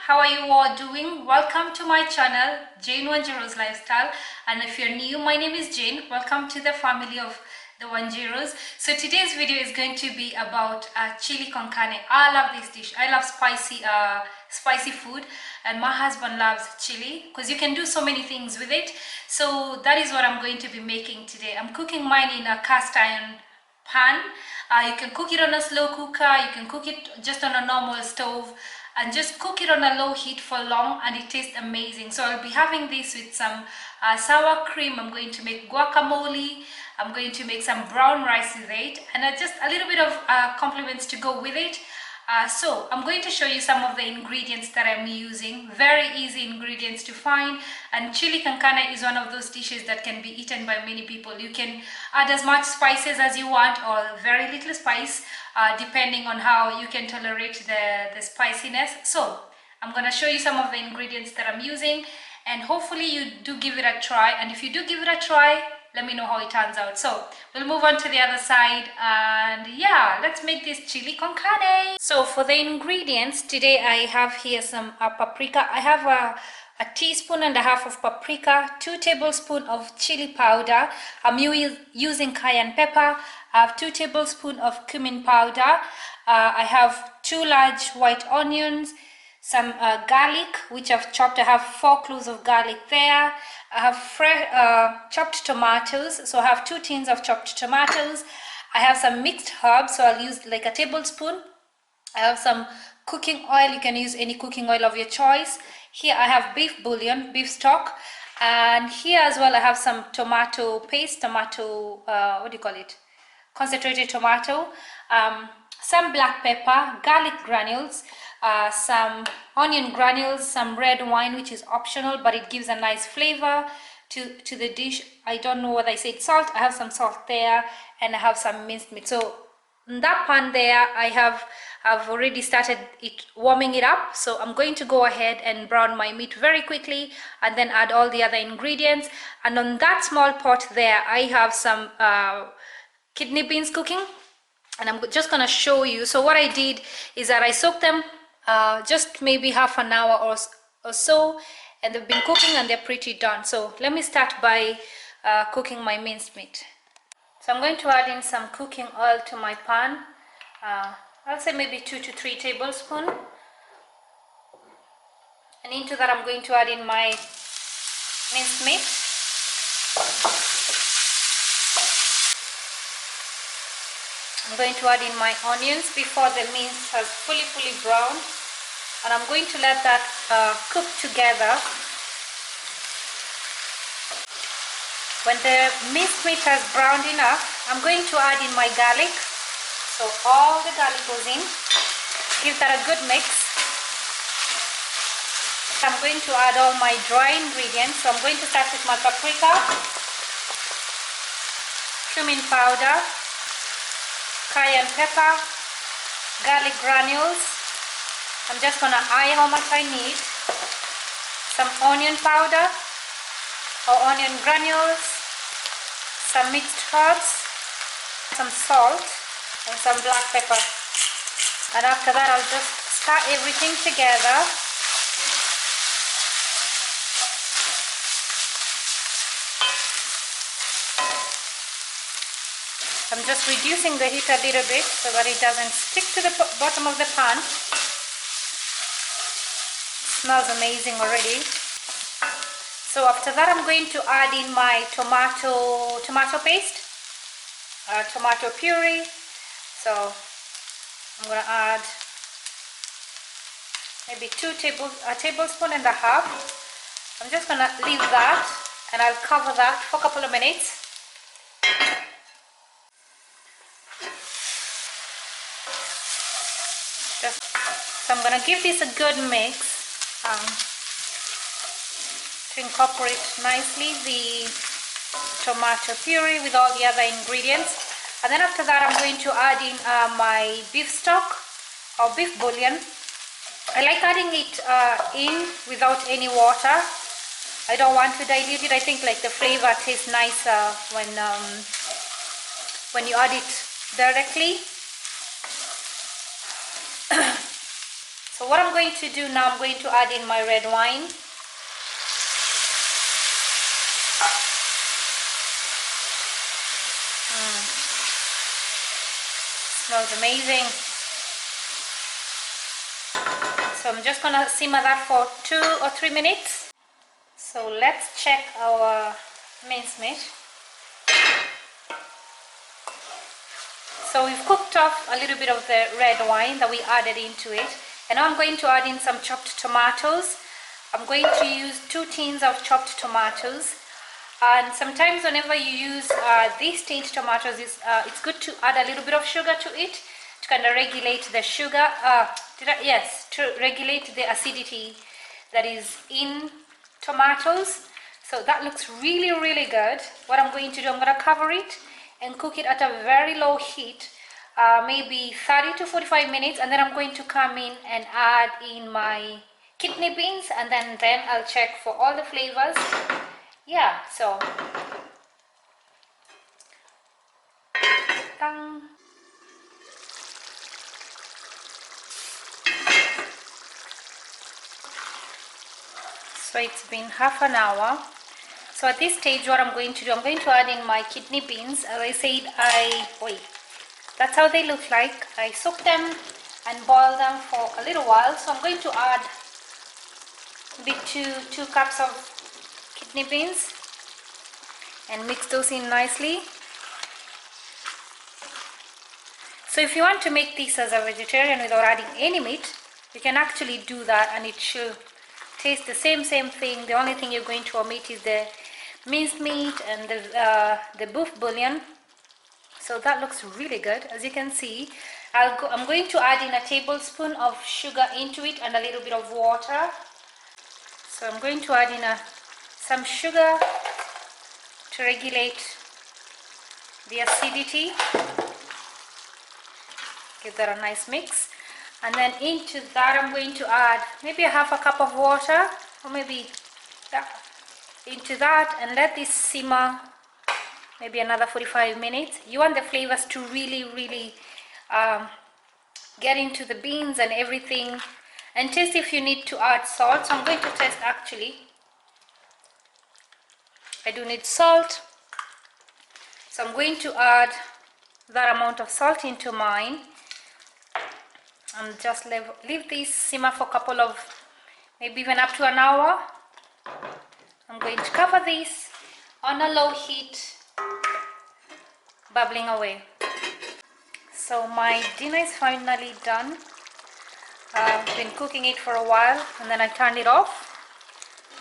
how are you all doing? Welcome to my channel, Jane Wanjiro's Lifestyle. And if you're new, my name is Jane. Welcome to the family of the Wanjiros. So today's video is going to be about chili con carne. I love this dish. I love spicy food, and my husband loves chili because you can do so many things with it. So that is what I'm going to be making today. I'm cooking mine in a cast iron pan. You can cook it on a slow cooker, you can cook it just on a normal stove, and just cook it on a low heat for long, and it tastes amazing. So I'll be having this with some sour cream. I'm going to make guacamole. I'm going to make some brown rice with it, and just a little bit of compliments to go with it. So I'm going to show you some of the ingredients that I'm using. Very easy ingredients to find, and chili con carne is one of those dishes that can be eaten by many people. You can add as much spices as you want or very little spice, depending on how you can tolerate the spiciness. So I'm going to show you some of the ingredients that I'm using, and hopefully you do give it a try. And if you do give it a try, let me know how it turns out. So we'll move on to the other side, and yeah, let's make this chili con carne. So for the ingredients today, I have here some paprika. I have a teaspoon and a half of paprika, 2 tablespoons of chili powder. I'm using cayenne pepper. I have 2 tablespoons of cumin powder. I have 2 large white onions, some garlic which I've chopped. I have 4 cloves of garlic there. I have fresh chopped tomatoes, so I have 2 tins of chopped tomatoes. I have some mixed herbs, so I'll use like a tablespoon. I have some cooking oil. You can use any cooking oil of your choice. Here I have beef bouillon, beef stock, and here as well I have some tomato paste, what do you call it, concentrated tomato, some black pepper, garlic granules, some onion granules, some red wine, which is optional, but it gives a nice flavor to the dish. I don't know what I said, salt. I have some salt there, and I have some minced meat. So in that pan there, I've already started warming it up. So I'm going to go ahead and brown my meat very quickly, and then add all the other ingredients. And on that small pot there, I have some kidney beans cooking, and I'm just gonna show you. So what I did is that I soaked them just maybe half an hour or so, and they've been cooking and they're pretty done. So let me start by cooking my minced meat. So I'm going to add in some cooking oil to my pan. I'll say maybe 2 to 3 tablespoons, and into that I'm going to add in my minced meat. I'm going to add in my onions before the mince has fully browned, and I'm going to let that cook together. When the minced meat has browned enough, I'm going to add in my garlic. So all the garlic goes in. Give that a good mix. I'm going to add all my dry ingredients. So I'm going to start with my paprika, cumin powder, cayenne pepper, garlic granules. I'm just gonna eye how much I need. Some onion powder or onion granules, some mixed herbs, some salt, and some black pepper. And after that, I'll just stir everything together. I'm just reducing the heat a little bit so that it doesn't stick to the bottom of the pan. Smells amazing already. So after that, I'm going to add in my tomato paste, tomato puree. So I'm going to add maybe a tablespoon and a half. I'm just going to leave that, and I'll cover that for a couple of minutes. So I'm going to give this a good mix to incorporate nicely the tomato puree with all the other ingredients. And then after that, I'm going to add in my beef stock or beef bouillon. I like adding it in without any water. I don't want to dilute it. I think like the flavor tastes nicer when you add it directly. So what I'm going to do now, I'm going to add in my red wine. Smells amazing. So I'm just gonna simmer that for 2 or 3 minutes. So let's check our mincemeat. So we've cooked off a little bit of the red wine that we added into it, and now I'm going to add in some chopped tomatoes. I'm going to use 2 tins of chopped tomatoes, and sometimes whenever you use these tinned tomatoes, it's good to add a little bit of sugar to it to kind of regulate the sugar, to regulate the acidity that is in tomatoes. So that looks really good. What I'm going to do, I'm going to cover it and cook it at a very low heat, maybe 30 to 45 minutes, and then I'm going to come in and add in my kidney beans, and then I'll check for all the flavors. Yeah, so dang. So it's been half an hour. So at this stage, what I'm going to do, I'm going to add in my kidney beans. As I said, that's how they look like. I soak them and boil them for a little while. So I'm going to add maybe two cups of kidney beans and mix those in nicely. So if you want to make this as a vegetarian without adding any meat, you can actually do that, and it should taste the same thing. The only thing you're going to omit is the minced meat and the beef bouillon. So that looks really good. As you can see, I'm going to add in a tablespoon of sugar into it and a little bit of water. So I'm going to add in some sugar to regulate the acidity. Give that a nice mix, and then into that I'm going to add maybe a half a cup of water, or maybe that into that, and let this simmer maybe another 45 minutes. You want the flavors to really get into the beans and everything, and taste if you need to add salt. So I'm going to test actually. I do need salt, so I'm going to add that amount of salt into mine, and just leave this simmer for a couple of, maybe even up to an hour. I'm going to cover this on a low heat, bubbling away. So my dinner is finally done. I've been cooking it for a while, and then I turned it off,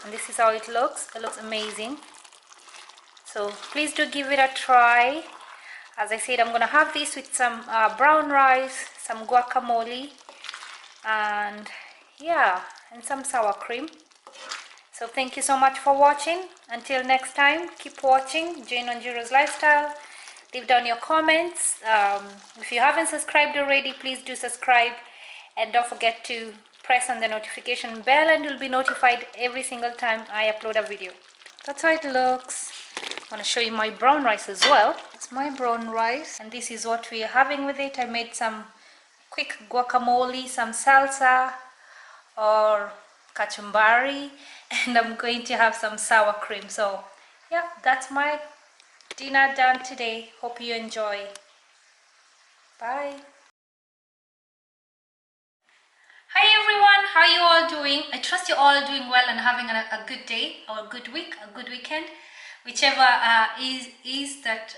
and this is how it looks. It looks amazing. So please do give it a try. As I said, I'm gonna have this with some brown rice, some guacamole, and yeah, and some sour cream. So thank you so much for watching. Until next time, keep watching Jane Wanjiru's Lifestyle. Leave down your comments. If you haven't subscribed already, please do subscribe, and don't forget to press on the notification bell, and you'll be notified every single time I upload a video. That's how it looks. I want to show you my brown rice as well. It's my brown rice, and this is what we are having with it. I made some quick guacamole, some salsa or kachumbari, and I'm going to have some sour cream. So yeah, that's my dinner done today. Hope you enjoy. Bye. Hi everyone, how are you all doing? I trust you're all doing well and having a good day or a good week, a good weekend, whichever is that